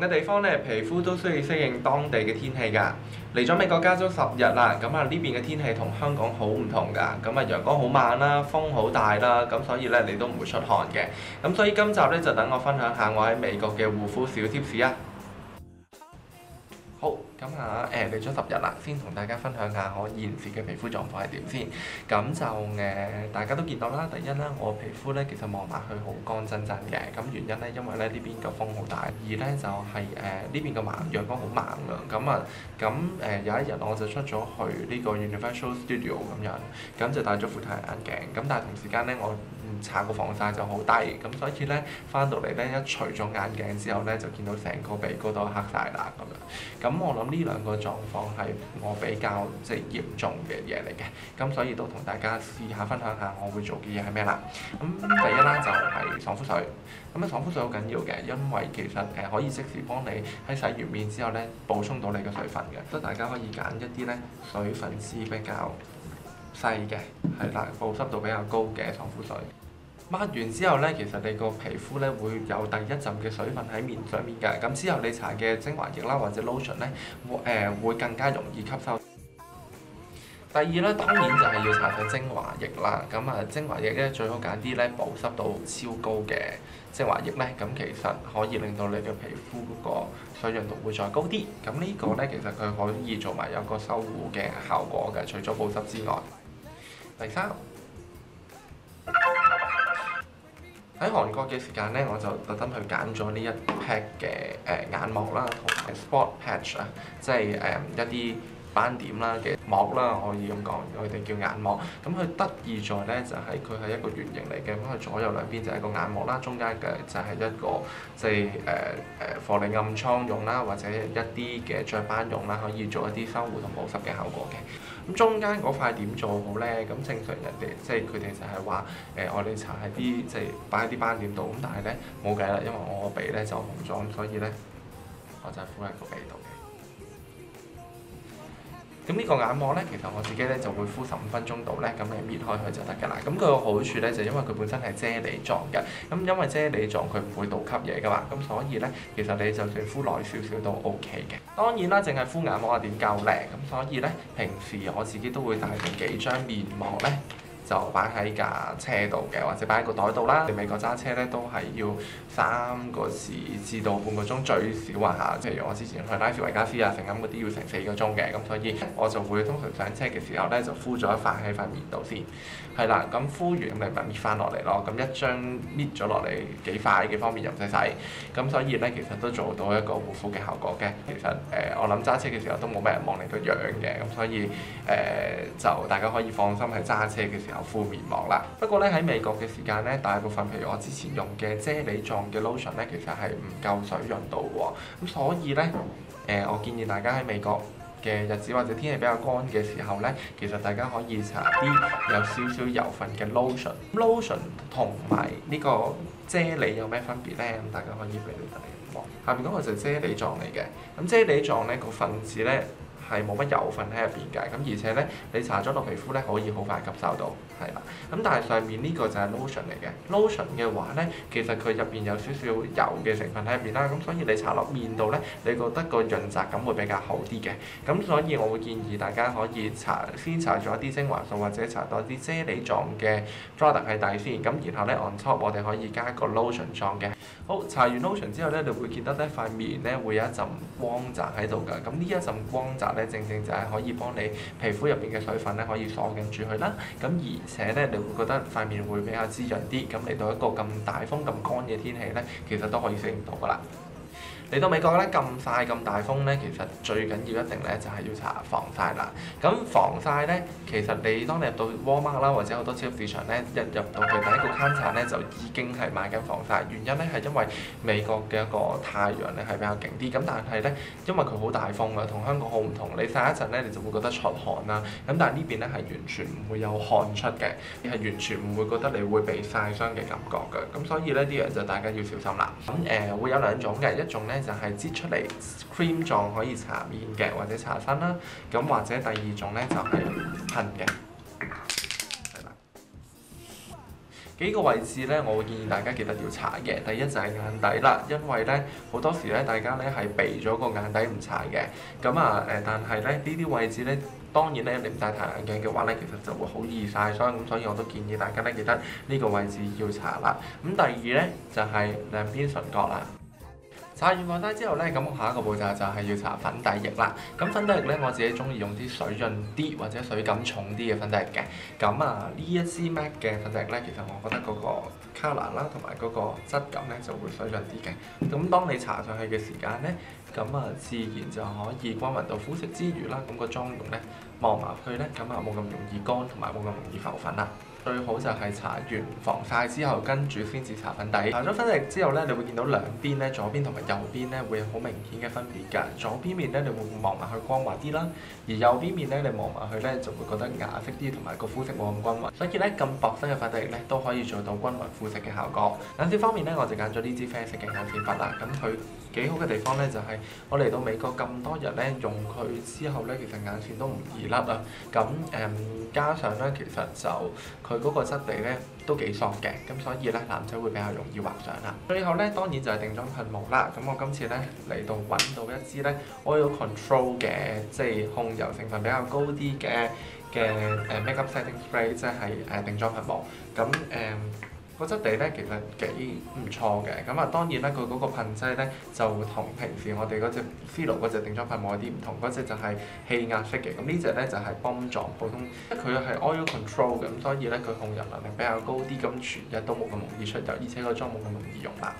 嘅地方咧，皮膚都需要適應當地嘅天氣㗎。嚟咗美國加州10日啦，咁啊呢邊嘅天氣同香港好唔同㗎。咁啊陽光好猛啦，風好大啦，咁所以咧你都唔會出汗嘅。咁所以今集咧就等我分享下我喺美國嘅護膚小貼士啊！好，咁嚟咗10日啦，先同大家分享下我現時嘅皮膚狀況係點先。咁就大家都見到啦，第一啦，我皮膚咧其實望埋去好乾真真嘅。咁原因咧，因為咧呢邊個風好大，二咧就係呢邊個陽光好猛啊。有一日我就出咗去呢個 Universal Studio 咁樣，咁就戴咗副太陽眼鏡。咁但係同時間咧我搽個防曬就好低，咁所以咧翻到嚟咧一除咗眼鏡之後咧，就見到成個鼻哥都黑晒啦咁樣。咁我諗呢兩個狀況係我比較嚴重嘅嘢嚟嘅，咁所以都同大家試下分享下我會做嘅嘢係咩啦。咁第一啦就係爽膚水，咁爽膚水好緊要嘅，因為其實可以即時幫你喺洗完面之後咧補充到你嘅水分嘅，所以大家可以揀一啲咧水分子比較細嘅，係啦，保濕度比較高嘅爽膚水。抹完之後咧，其實你個皮膚咧會有第一陣嘅水分喺面上面嘅，咁之後你搽嘅精華液啦或者 lotion 咧，會更加容易吸收。第二咧，當然就係要搽上精華液啦。咁精華液咧最好揀啲咧保濕度超高嘅精華液咧，咁其實可以令到你嘅皮膚嗰個水潤度會再高啲。咁呢個咧其實佢可以做埋有個修護嘅效果嘅，除咗保濕之外。第三，喺韓國嘅時間咧，我就特登去揀咗呢一 pack 嘅眼膜啦，同埋 spot patch 啊，即係一啲斑點啦嘅膜啦，可以咁講，我哋叫眼膜。咁佢得意在咧就係佢係一個圓形嚟嘅，咁佢左右兩邊就係一個眼膜啦，中間嘅就係一個即係幫你暗瘡用啦，或者一啲嘅雀斑用啦，可以做一啲修護同保濕嘅效果嘅。咁中間嗰塊點做好咧？咁正常人哋即係佢哋就係話我哋搽喺啲即係擺喺啲斑點度，咁但係咧冇計啦，因為我個鼻咧就紅咗，咁所以咧我就敷喺個鼻度嘅。咁呢個眼膜咧，其實我自己咧就會敷15分鐘度咧，咁你搣開佢就得㗎啦。咁佢個好處咧就因為佢本身係啫喱狀嘅，咁因為啫喱狀佢唔會倒吸嘢㗎嘛，咁所以咧其實你就算敷耐少少都 OK 嘅。當然啦，淨係敷眼膜點夠靚，咁所以咧平時我自己都會帶定幾張面膜咧。就擺喺架車度嘅，或者擺喺個袋度啦。你美國揸車咧都係要3個時至到半個鐘最少啊嚇。譬如我之前去拉斯維加斯啊、成咁嗰啲要成4個鐘嘅，咁所以我就會通常上車嘅時候咧就敷咗一塊喺塊面度先。係啦，咁敷完咁你咪搣翻落嚟咯。咁一張搣咗落嚟幾塊嘅方面又唔使洗，咁所以咧其實都做到一個護膚嘅效果嘅。其實我諗揸車嘅時候都冇咩人望你個樣嘅，咁所以就大家可以放心喺揸車嘅時候敷面膜啦。不過咧喺美國嘅時間咧，大部分譬如我之前用嘅啫喱狀嘅 lotion 咧，其實係唔夠水潤度喎。咁所以咧我建議大家喺美國嘅日子或者天氣比較乾嘅時候咧，其實大家可以搽啲有少少油份嘅 lotion 同埋呢個啫喱有咩分別咧？咁大家可以俾你睇望。下邊嗰個就係啫喱狀嚟嘅。咁啫喱狀咧個分子咧係冇乜油分喺入邊嘅，咁而且咧你搽咗落皮膚咧可以好快吸收到，係啦。咁但係上面呢個就係 lotion 嚟嘅 ，lotion 嘅話咧，其實佢入邊有少少油嘅成分喺入邊啦，咁所以你搽落面度咧，你覺得個潤澤感會比較好啲嘅。咁所以我會建議大家可以先搽咗一啲精華素或者搽多啲啫喱狀嘅 product 喺底先，咁然後咧 on top 我哋可以加個 lotion 狀嘅。好，搽完 lotion 之後咧，你會見得呢塊面咧會有一陣光澤喺度㗎。咁呢一陣光澤咧，正正就係可以幫你皮膚入邊嘅水分咧可以鎖緊住佢啦。咁而且咧，你會覺得塊面會比較滋潤啲。咁嚟到一個咁大風咁乾嘅天氣咧，其實都可以適應到㗎啦。嚟到美國咧咁曬咁大風咧，其實最緊要一定咧就係要搽防曬啦。咁防曬咧，其實你當你入到 Walmart 啦，或者好多超級市場咧，一入到去第一個 counter 咧就已經係賣緊防曬。原因咧係因為美國嘅一個太陽咧係比較勁啲，咁但係咧因為佢好大風啊，同香港好唔同。你曬一陣咧，你就會覺得出汗啦。咁但係呢邊咧係完全唔會有汗出嘅，係完全唔會覺得你會被曬傷嘅感覺嘅。咁所以咧啲樣就大家要小心啦。咁會有兩種嘅，一種咧就係擠出嚟 cream 狀可以搽面嘅或者搽身啦，咁或者第二種咧就係噴嘅，係啦。幾個位置咧，我會建議大家記得要搽嘅。第一就係眼底啦，因為咧好多時咧大家咧係避咗個眼底唔搽嘅。咁但係咧呢啲位置咧，當然咧你唔戴太陽眼鏡嘅話咧，其實就會好易曬傷。咁所以我都建議大家咧記得呢個位置要搽啦。咁第二咧就係兩邊唇角啦。搽完防曬之後咧，咁我下一個步驟就係要搽粉底液啦。咁粉底液咧，我自己中意用啲水潤啲或者水感重啲嘅粉底液嘅。咁呢一支 MAC 嘅粉底液咧，其實我覺得嗰個 colour 啦同埋嗰個質感咧就會水潤啲嘅。咁當你搽上去嘅時間咧，咁自然就可以均勻到膚色之餘啦，咁個妝容咧望埋去咧，咁冇咁容易乾同埋冇咁容易浮粉啦。最好就係搽完防曬之後，跟住先至搽粉底。搽咗粉底液之後咧，你會見到兩邊咧，左邊同埋右邊咧會有好明顯嘅分別㗎。左邊面咧，你會望埋去光滑啲啦，而右邊面咧，你望埋去咧就會覺得啞色啲，同埋個膚色冇咁均勻。所以咧，咁薄身嘅粉底液咧都可以做到均勻膚色嘅效果。眼線方面咧，我就揀咗呢支啡色嘅眼線筆啦。咁佢幾好嘅地方咧，就係我嚟到美國咁多日咧，用佢之後咧，其實眼線都唔易甩啊。咁加上咧，其實就佢嗰個質地咧都幾 soft 嘅，咁所以咧男仔會比較容易畫上啦。最後咧當然就係定妝噴霧啦。咁我今次咧嚟到揾到一支咧 Oil Control 嘅，即係控油成分比較高啲嘅makeup setting spray，即係定妝噴霧。咁個質地咧其實幾唔錯嘅。咁當然咧佢嗰個噴劑咧就同平時我哋嗰隻 Philo 嗰隻定妝噴霧有啲唔同，嗰隻就係氣壓式嘅。咁呢隻咧就係泵狀普通，佢係 Oil Control 嘅，咁所以咧佢控油能力比較高啲，咁全日都冇咁容易出油，而且個妝冇咁容易溶啦。